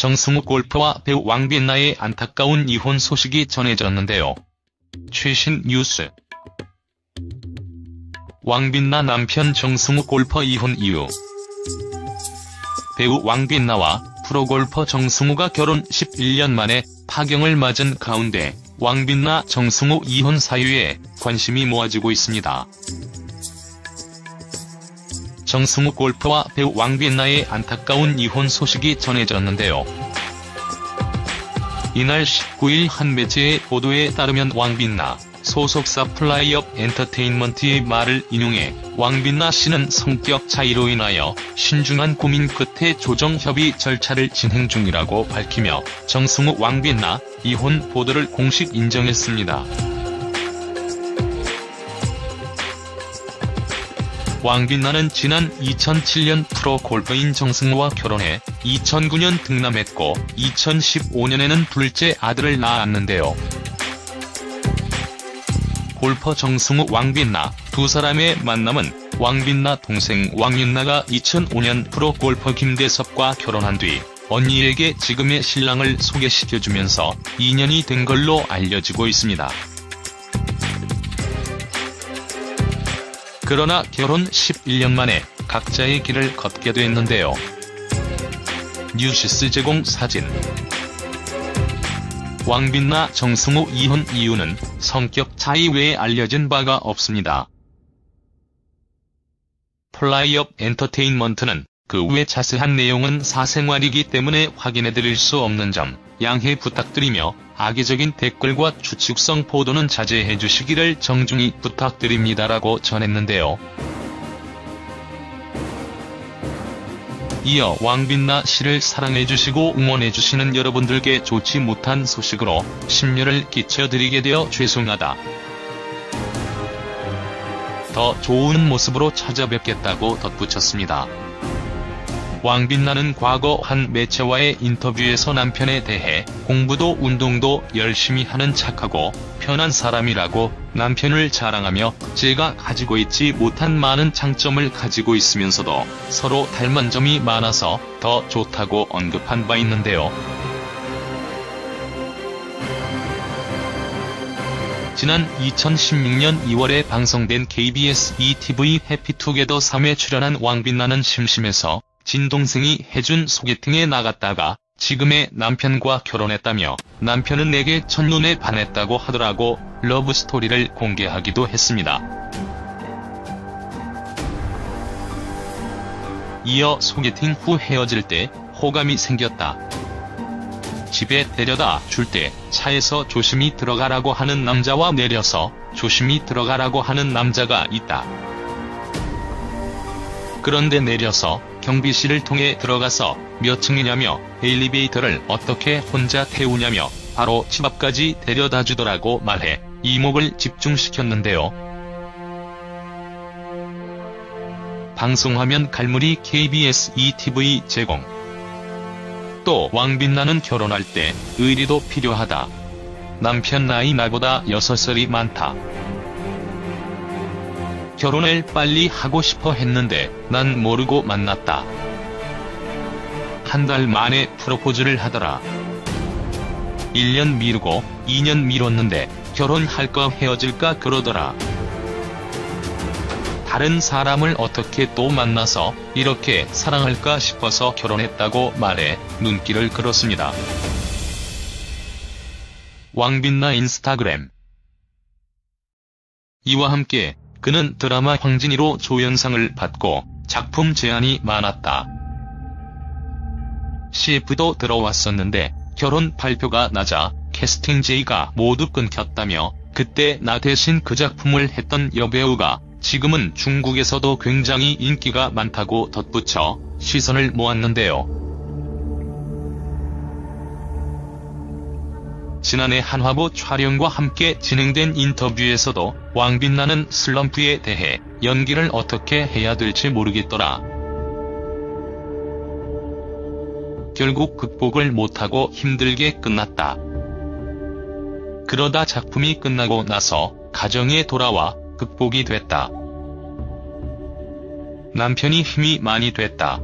정승우 골퍼와 배우 왕빛나의 안타까운 이혼 소식이 전해졌는데요. 최신 뉴스. 왕빛나 남편 정승우 골퍼 이혼 이유. 배우 왕빛나와 프로골퍼 정승우가 결혼 11년 만에 파경을 맞은 가운데 왕빛나 정승우 이혼 사유에 관심이 모아지고 있습니다. 정승우 골퍼와 배우 왕빛나의 안타까운 이혼 소식이 전해졌는데요. 이날 19일 한 매체의 보도에 따르면 왕빛나 소속사 플라이업 엔터테인먼트의 말을 인용해 왕빛나 씨는 성격 차이로 인하여 신중한 고민 끝에 조정 협의 절차를 진행 중이라고 밝히며 정승우 왕빛나 이혼 보도를 공식 인정했습니다. 왕빛나는 지난 2007년 프로 골퍼인 정승우와 결혼해 2009년 등남했고 2015년에는 둘째 아들을 낳았는데요. 골퍼 정승우 왕빛나 두 사람의 만남은 왕빛나 동생 왕윤나가 2005년 프로 골퍼 김대섭과 결혼한 뒤 언니에게 지금의 신랑을 소개시켜주면서 인연이 된 걸로 알려지고 있습니다. 그러나 결혼 11년 만에 각자의 길을 걷게 됐는데요. 뉴시스 제공 사진. 왕빛나 정승우 이혼 이유는 성격 차이 외에 알려진 바가 없습니다. 플라이업 엔터테인먼트는 그 외 자세한 내용은 사생활이기 때문에 확인해드릴 수 없는 점 양해 부탁드리며 악의적인 댓글과 추측성 보도는 자제해주시기를 정중히 부탁드립니다라고 전했는데요. 이어 왕빛나 씨를 사랑해주시고 응원해주시는 여러분들께 좋지 못한 소식으로 심려를 끼쳐드리게 되어 죄송하다. 더 좋은 모습으로 찾아뵙겠다고 덧붙였습니다. 왕빛나는 과거 한 매체와의 인터뷰에서 남편에 대해 공부도 운동도 열심히 하는 착하고 편한 사람이라고 남편을 자랑하며 제가 가지고 있지 못한 많은 장점을 가지고 있으면서도 서로 닮은 점이 많아서 더 좋다고 언급한 바 있는데요. 지난 2016년 2월에 방송된 KBS ETV 해피투게더 3에 출연한 왕빛나는 심심해서 진동생이 해준 소개팅에 나갔다가 지금의 남편과 결혼했다며 남편은 내게 첫눈에 반했다고 하더라고 러브스토리를 공개하기도 했습니다. 이어 소개팅 후 헤어질 때 호감이 생겼다. 집에 데려다 줄 때 차에서 조심히 들어가라고 하는 남자와 내려서 조심히 들어가라고 하는 남자가 있다. 그런데 내려서 경비실을 통해 들어가서 몇 층이냐며 엘리베이터를 어떻게 혼자 태우냐며 바로 집 앞까지 데려다 주더라고 말해 이목을 집중시켰는데요. 방송화면 갈무리 KBS ETV 제공. 또 왕빛나는 결혼할 때 의리도 필요하다. 남편 나이 나보다 6살이 많다. 결혼을 빨리 하고 싶어 했는데 난 모르고 만났다. 한 달 만에 프로포즈를 하더라. 1년 미루고 2년 미뤘는데 결혼할까 헤어질까 그러더라. 다른 사람을 어떻게 또 만나서 이렇게 사랑할까 싶어서 결혼했다고 말해 눈길을 끌었습니다. 왕빛나 인스타그램. 이와 함께 그는 드라마 황진이로 조연상을 받고 작품 제안이 많았다. CF도 들어왔었는데 결혼 발표가 나자 캐스팅 제의가 모두 끊겼다며 그때 나 대신 그 작품을 했던 여배우가 지금은 중국에서도 굉장히 인기가 많다고 덧붙여 시선을 모았는데요. 지난해 한화보 촬영과 함께 진행된 인터뷰에서도 왕빛나는 슬럼프에 대해 연기를 어떻게 해야 될지 모르겠더라. 결국 극복을 못하고 힘들게 끝났다. 그러다 작품이 끝나고 나서 가정에 돌아와 극복이 됐다. 남편이 힘이 많이 됐다.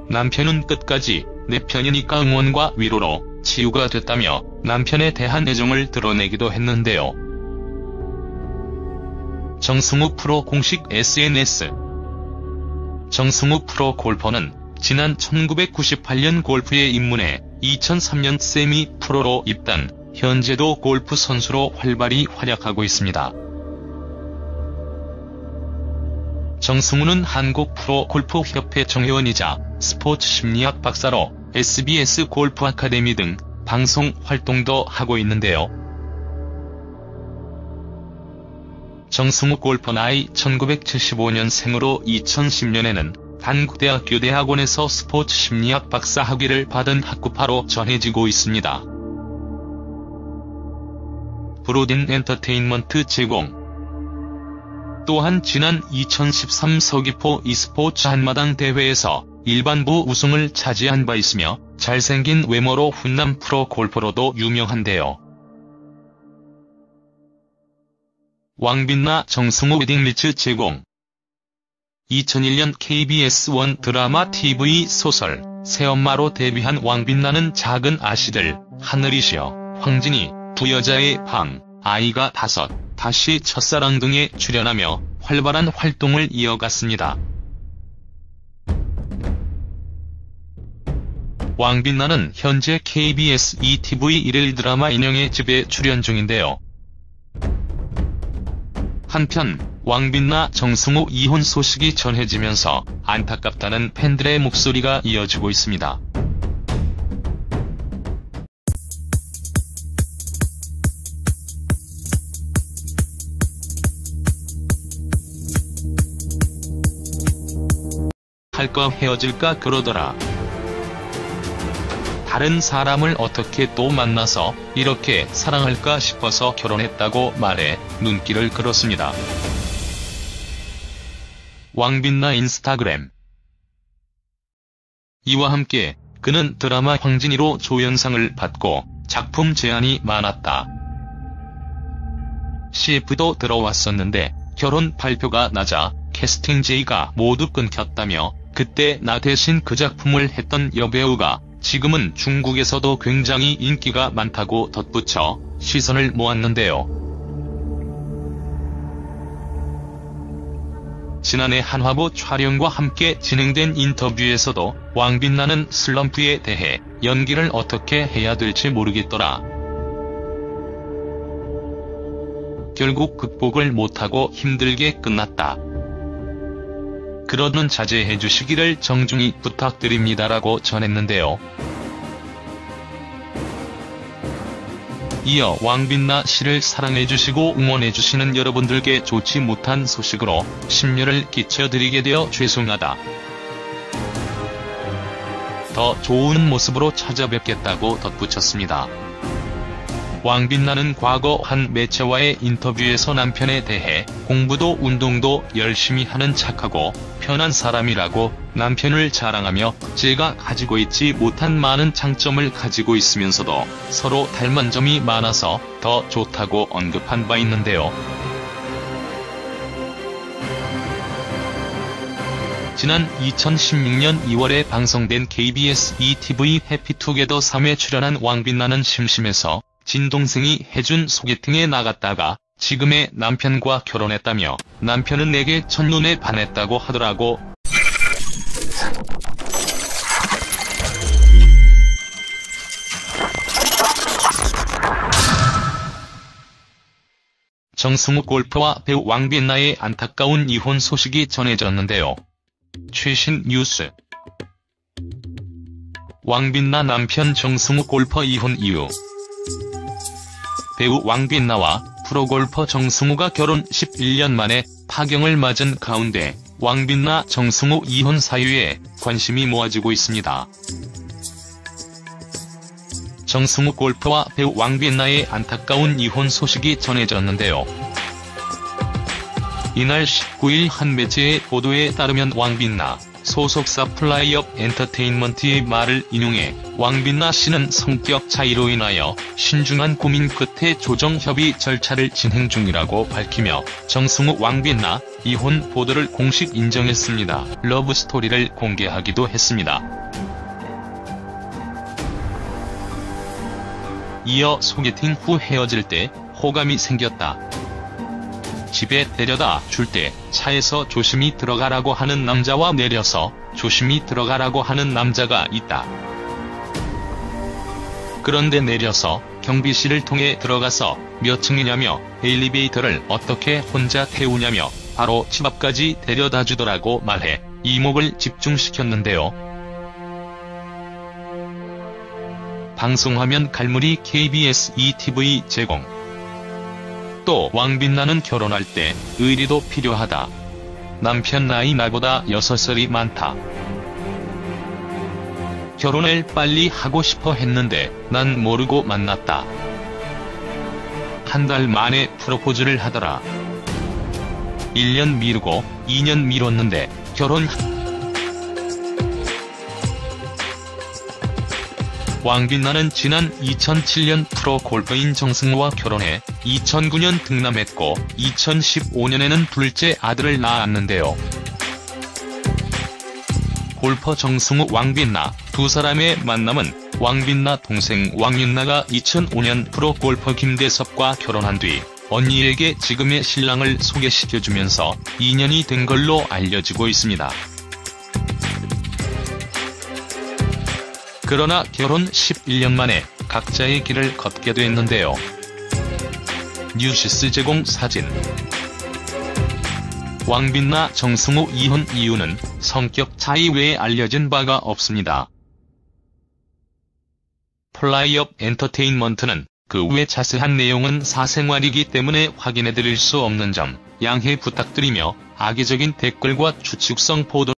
남편은 끝까지 내 편이니까 응원과 위로로 치유가 됐다며 남편에 대한 애정을 드러내기도 했는데요. 정승우 프로 공식 SNS. 정승우 프로 골퍼는 지난 1998년 골프에 입문해 2003년 세미 프로로 입단, 현재도 골프 선수로 활발히 활약하고 있습니다. 정승우는 한국 프로골프협회 정회원이자 스포츠 심리학 박사로 SBS 골프 아카데미 등 방송 활동도 하고 있는데요. 정승우 골퍼 나이 1975년생으로 2010년에는 단국대학교 대학원에서 스포츠 심리학 박사 학위를 받은 학구파로 전해지고 있습니다. 브로딘 엔터테인먼트 제공. 또한 지난 2013 서귀포 e스포츠 한마당 대회에서 일반부 우승을 차지한 바 있으며 잘생긴 외모로 훈남 프로 골퍼로도 유명한데요. 왕빛나 정승우 웨딩리츠 제공. 2001년 KBS 1 드라마 TV 소설 새엄마로 데뷔한 왕빛나는 작은 아씨들, 하늘이시여, 황진이, 두 여자의 방, 아이가 5, 다시 첫사랑 등에 출연하며 활발한 활동을 이어갔습니다. 왕빛나는 현재 KBS ETV 일일 드라마 인형의 집에 출연 중인데요. 한편 왕빛나 정승우 이혼 소식이 전해지면서 안타깝다는 팬들의 목소리가 이어지고 있습니다. 할까 헤어질까 그러더라. 다른 사람을 어떻게 또 만나서 이렇게 사랑할까 싶어서 결혼했다고 말해 눈길을 끌었습니다. 왕빛나 인스타그램. 이와 함께 그는 드라마 황진이로 조연상을 받고 작품 제안이 많았다. CF도 들어왔었는데 결혼 발표가 나자 캐스팅 제의가 모두 끊겼다며 그때 나 대신 그 작품을 했던 여배우가 지금은 중국에서도 굉장히 인기가 많다고 덧붙여 시선을 모았는데요. 지난해 한화보 촬영과 함께 진행된 인터뷰에서도 왕빛나는 슬럼프에 대해 연기를 어떻게 해야 될지 모르겠더라. 결국 극복을 못하고 힘들게 끝났다. 그러는 자제해 주시기를 정중히 부탁드립니다라고 전했는데요. 이어 왕빛나 씨를 사랑해주시고 응원해주시는 여러분들께 좋지 못한 소식으로 심려를 끼쳐드리게 되어 죄송하다. 더 좋은 모습으로 찾아뵙겠다고 덧붙였습니다. 왕빛나는 과거 한 매체와의 인터뷰에서 남편에 대해 공부도 운동도 열심히 하는 착하고 편한 사람이라고 남편을 자랑하며 제가 가지고 있지 못한 많은 장점을 가지고 있으면서도 서로 닮은 점이 많아서 더 좋다고 언급한 바 있는데요. 지난 2016년 2월에 방송된 KBS ETV 해피투게더 3에 출연한 왕빛나는 심심해서 진동생이 해준 소개팅에 나갔다가 지금의 남편과 결혼했다며 남편은 내게 첫눈에 반했다고 하더라고. 정승우 골퍼와 배우 왕빛나의 안타까운 이혼 소식이 전해졌는데요. 최신 뉴스. 왕빛나 남편 정승우 골퍼 이혼 이유. 배우 왕빛나와 프로골퍼 정승우가 결혼 11년 만에 파경을 맞은 가운데 왕빛나 정승우 이혼 사유에 관심이 모아지고 있습니다. 정승우 골퍼와 배우 왕빛나의 안타까운 이혼 소식이 전해졌는데요. 이날 19일 한 매체의 보도에 따르면 왕빛나 소속사 플라이업 엔터테인먼트의 말을 인용해 왕빛나 씨는 성격 차이로 인하여 신중한 고민 끝에 조정 협의 절차를 진행 중이라고 밝히며 정승우 왕빛나 이혼 보도를 공식 인정했습니다. 러브스토리를 공개하기도 했습니다. 이어 소개팅 후 헤어질 때 호감이 생겼다. 집에 데려다 줄 때 차에서 조심히 들어가라고 하는 남자와 내려서 조심히 들어가라고 하는 남자가 있다. 그런데 내려서 경비실을 통해 들어가서 몇 층이냐며 엘리베이터를 어떻게 혼자 태우냐며 바로 집 앞까지 데려다 주더라고 말해 이목을 집중시켰는데요. 방송화면 갈무리 KBS ETV 제공. 또 왕빛나는 결혼할 때 의리도 필요하다. 남편 나이 나보다 6살이 많다. 결혼을 빨리 하고 싶어 했는데 난 모르고 만났다. 한 달 만에 프로포즈를 하더라. 1년 미루고 2년 미뤘는데 결혼. 왕빛나는 지난 2007년 프로 골퍼인 정승우와 결혼해 2009년 등남했고 2015년에는 둘째 아들을 낳았는데요. 골퍼 정승우 왕빛나 두 사람의 만남은 왕빛나 동생 왕윤나가 2005년 프로 골퍼 김대섭과 결혼한 뒤 언니에게 지금의 신랑을 소개시켜주면서 인연이 된 걸로 알려지고 있습니다. 그러나 결혼 11년 만에 각자의 길을 걷게 됐는데요. 뉴시스 제공 사진. 왕빛나 정승우 이혼 이유는 성격 차이 외에 알려진 바가 없습니다. 플라이업 엔터테인먼트는 그 외 자세한 내용은 사생활이기 때문에 확인해드릴 수 없는 점 양해 부탁드리며 악의적인 댓글과 추측성 보도